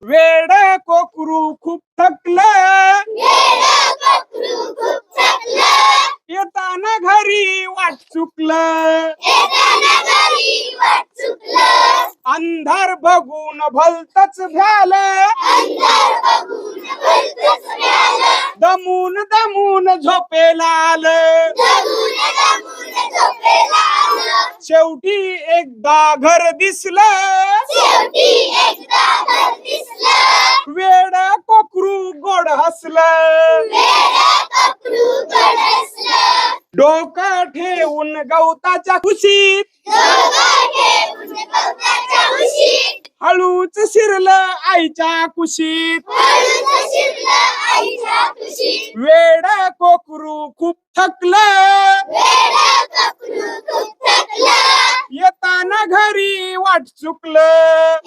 वेड कोकरू खूप थकलं, येताना घरी वाट चुकलं. अंधार बघून भलतच भ्यालं, दमून दमून झोपेला आलं. शेवटी एकदा घर दिसलं, वेड कोकरू गोड हसलं. डोकं ठेवून गवताच्या कुशीत हळूच शिरलं आईच्या कुशीत. वेड कोकरू खूप थकलं, येताना घरी वाट चुकलं.